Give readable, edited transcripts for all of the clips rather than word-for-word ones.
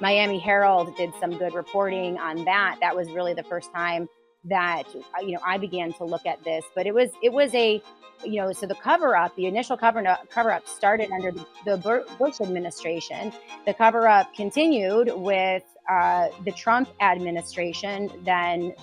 Miami Herald did some good reporting on that. That was really the first time that, I began to look at this. But it was a, so the cover-up, the initial cover-up started under the Bush administration. The cover-up continued with the Trump administration, then,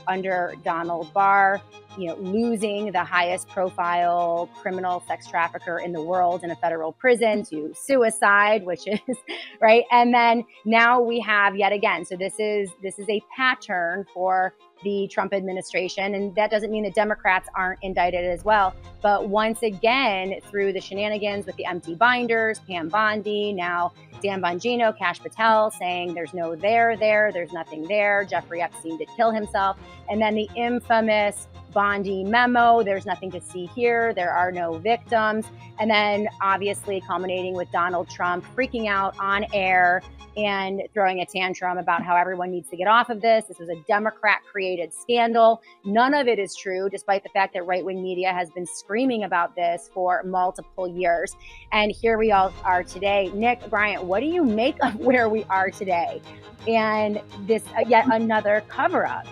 under Donald Barr, losing the highest profile criminal sex trafficker in the world in a federal prison to suicide, which is right. And then now we have yet again. So this is a pattern for the Trump administration. And that doesn't mean the Democrats aren't indicted as well. But once again, through the shenanigans with the empty binders, Pam Bondi, now Dan Bongino, Kash Patel saying there's no there's nothing there. Jeffrey Epstein did kill himself. And then the infamous Bondi memo, there's nothing to see here. There are no victims. And then obviously culminating with Donald Trump freaking out on air and throwing a tantrum about how everyone needs to get off of this. This was a Democrat-created scandal. None of it is true, despite the fact that right-wing media has been screaming about this for multiple years. And here we all are today. Nick Bryant, what do you make of where we are today? And this yet another cover-up.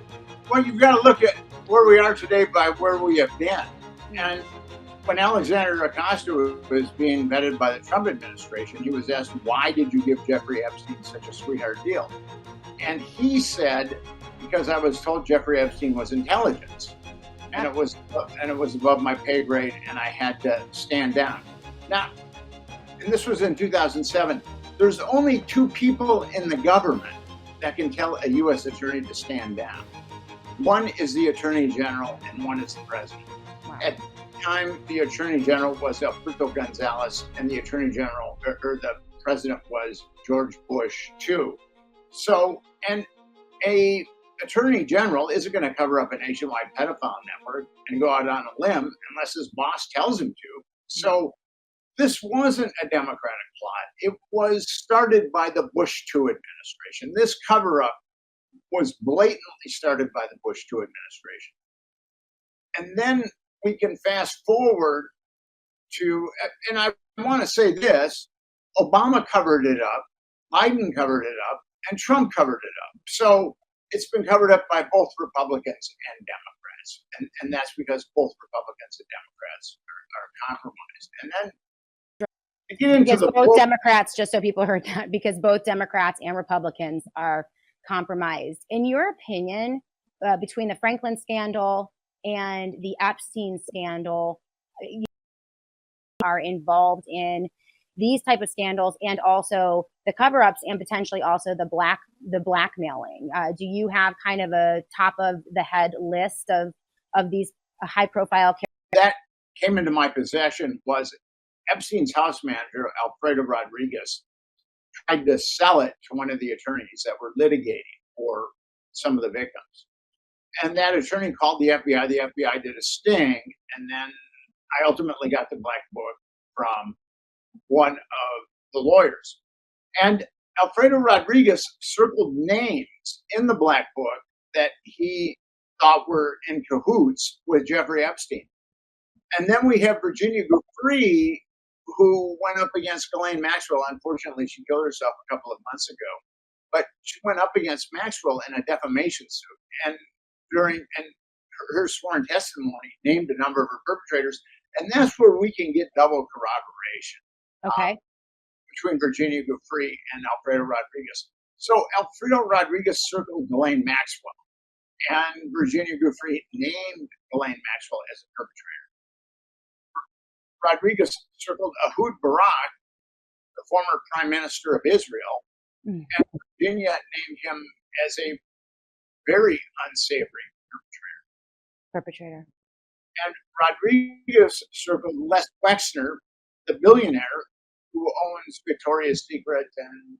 Well, you've got to look at where we are today by where we have been. And when Alexander Acosta was being vetted by the Trump administration, he was asked, why did you give Jeffrey Epstein such a sweetheart deal? And he said, because I was told Jeffrey Epstein was intelligence, and it was above my pay grade, and I had to stand down. Now, and this was in 2007, there's only two people in the government that can tell a U.S. attorney to stand down. One is the Attorney General, and one is the President. Wow. At the time, the Attorney General was Alberto Gonzalez, and the Attorney General, or the President, was George Bush II. So, and a Attorney General isn't going to cover up a nationwide pedophile network and go out on a limb unless his boss tells him to. So this wasn't a Democratic plot. It was started by the Bush II administration. This cover-up was blatantly started by the Bush II administration. And then we can fast forward to, and I want to say this, Obama covered it up, Biden covered it up, and Trump covered it up. So it's been covered up by both Republicans and Democrats. And that's because both Republicans and Democrats are compromised. And then because both Democrats, just so people heard that, because both Democrats and Republicans are compromised. In your opinion, between the Franklin scandal and the Epstein scandal, you are involved in these type of scandals and also the cover-ups and potentially also the blackmailing. Do you have kind of a top of the head list of these high profile characters? That came into my possession was Epstein's house manager, Alfredo Rodriguez, tried to sell it to one of the attorneys that were litigating for some of the victims. And that attorney called the FBI. The FBI did a sting. And then I ultimately got the black book from one of the lawyers. And Alfredo Rodriguez circled names in the black book that he thought were in cahoots with Jeffrey Epstein. And then we have Virginia Giuffre, who went up against Ghislaine Maxwell. Unfortunately, she killed herself a couple of months ago. But she went up against Maxwell in a defamation suit. And her sworn testimony named a number of her perpetrators. And that's where we can get double corroboration. Okay. Between Virginia Giuffre and Alfredo Rodriguez. So Alfredo Rodriguez circled Ghislaine Maxwell. And Virginia Giuffre named Ghislaine Maxwell as a perpetrator. Rodriguez circled Ehud Barak, the former prime minister of Israel, and Virginia named him as a very unsavory perpetrator. And Rodriguez circled Les Wexner, the billionaire who owns Victoria's Secret and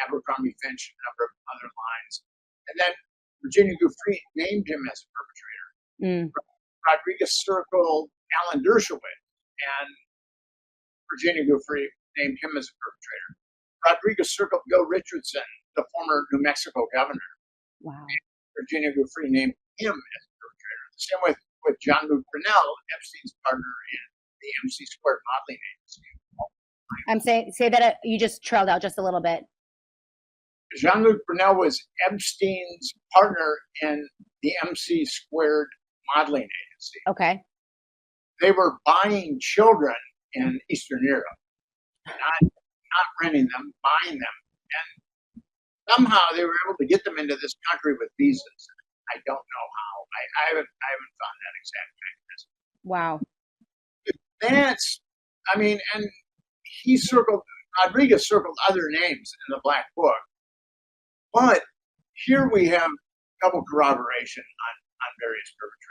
Abercrombie Finch and a number of other lines. And then Virginia Giuffre named him as a perpetrator. Rodriguez circled Alan Dershowitz, and Virginia Giuffre named him as a perpetrator. Rodriguez circled Bill Richardson, the former New Mexico governor. Wow. And Virginia Giuffre named him as a perpetrator. The same with Jean-Luc Brunel, Epstein's partner in the MC Squared modeling agency. I'm saying, say that you just trailed out just a little bit. Jean-Luc Brunel was Epstein's partner in the MC Squared modeling agency. Okay. They were buying children in Eastern Europe, not renting them, buying them. And somehow they were able to get them into this country with visas. I don't know how. I haven't found that exact mechanism. Wow. That's, and Rodriguez circled other names in the Black Book, but here we have double corroboration on various perpetrators.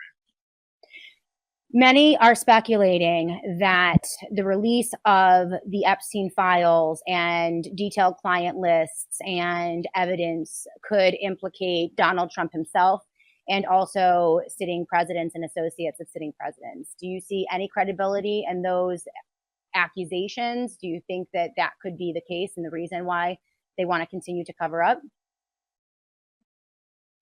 Many are speculating that the release of the Epstein files and detailed client lists and evidence could implicate Donald Trump himself and also sitting presidents and associates of sitting presidents. Do you see any credibility in those accusations? Do you think that that could be the case and the reason why they want to continue to cover up?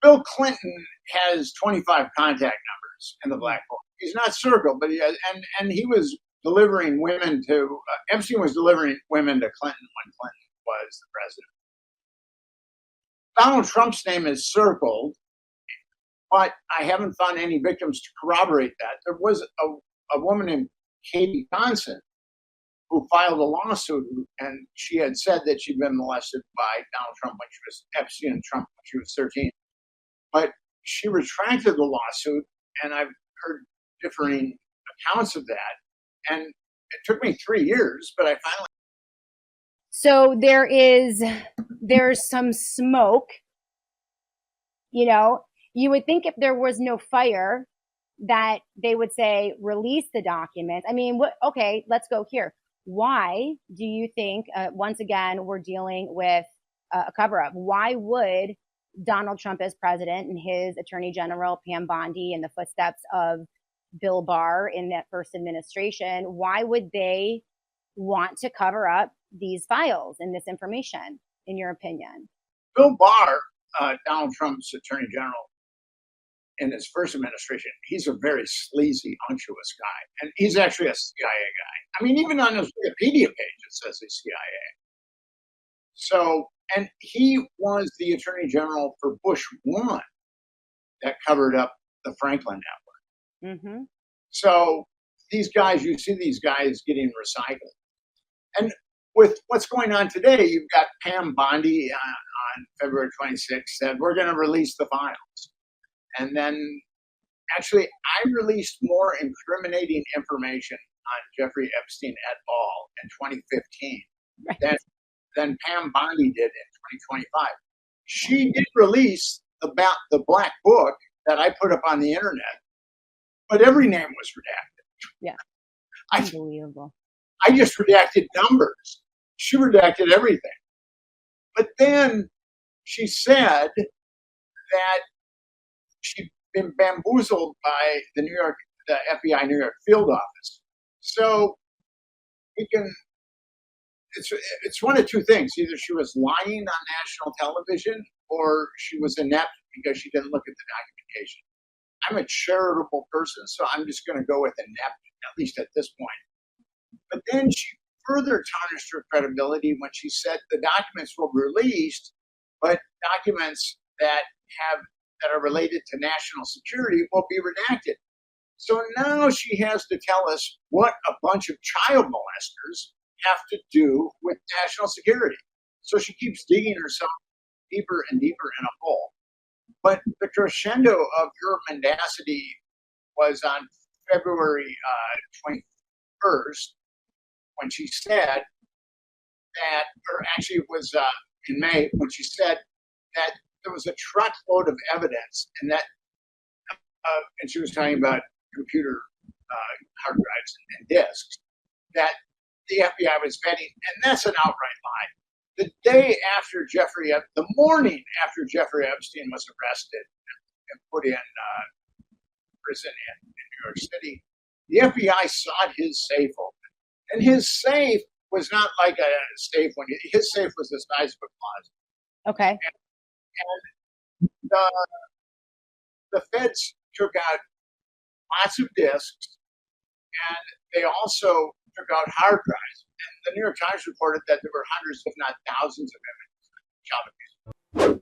Bill Clinton has 25 contact numbers in the Black Book. He's not circled, but he has, and he was delivering women to Epstein was delivering women to Clinton when Clinton was the president. Donald Trump's name is circled, but I haven't found any victims to corroborate that. There was a woman named Katie Johnson who filed a lawsuit, and she had said that she'd been molested by Donald Trump when she was Epstein and Trump when she was 13. But she retracted the lawsuit, and I've heard differing accounts of that. And it took me 3 years, but I finally. So there's some smoke. You would think if there was no fire that they would say, release the documents. Okay, let's go here. Why do you think, once again, we're dealing with a cover-up? Why would Donald Trump as president and his attorney general, Pam Bondi, in the footsteps of Bill Barr in that first administration, why would they want to cover up these files and this information, in your opinion? Bill Barr, Donald Trump's attorney general in his first administration, he's a very sleazy, unctuous guy. And he's actually a CIA guy. Even on his Wikipedia page, it says he's CIA. So, and he was the attorney general for Bush 1 that covered up the Franklin Network. Mm-hmm. So these guys, you see these guys getting recycled. And with what's going on today, you've got Pam Bondi on February 26th said, we're going to release the files. And then actually, I released more incriminating information on Jeffrey Epstein et al. In 2015 than Pam Bondi did in 2025. She did release the Black Book that I put up on the internet, but every name was redacted. Yeah, unbelievable. I just redacted numbers. She redacted everything. But then she said that she'd been bamboozled by the FBI New York field office. So it's one of two things. Either she was lying on national television or she was inept because she didn't look at the documentation. I'm a charitable person, so I'm just going to go with inept, at least at this point. But then she further tarnished her credibility when she said the documents will be released, but documents that are related to national security will be redacted. So now she has to tell us what a bunch of child molesters have to do with national security. So she keeps digging herself deeper and deeper in a hole. But the crescendo of her mendacity was on February 21st when she said that, or actually it was in May when she said that there was a truckload of evidence, and that, and she was talking about computer hard drives and disks that the FBI was vetting, and that's an outright lie. The day after the morning after Jeffrey Epstein was arrested and put in prison in New York City, the FBI sought his safe open, and his safe was not like a safe his safe was the size of a closet. Okay. And the feds took out lots of disks, and they also took out hard drives. And the New York Times reported that there were hundreds, if not thousands, of child abuse.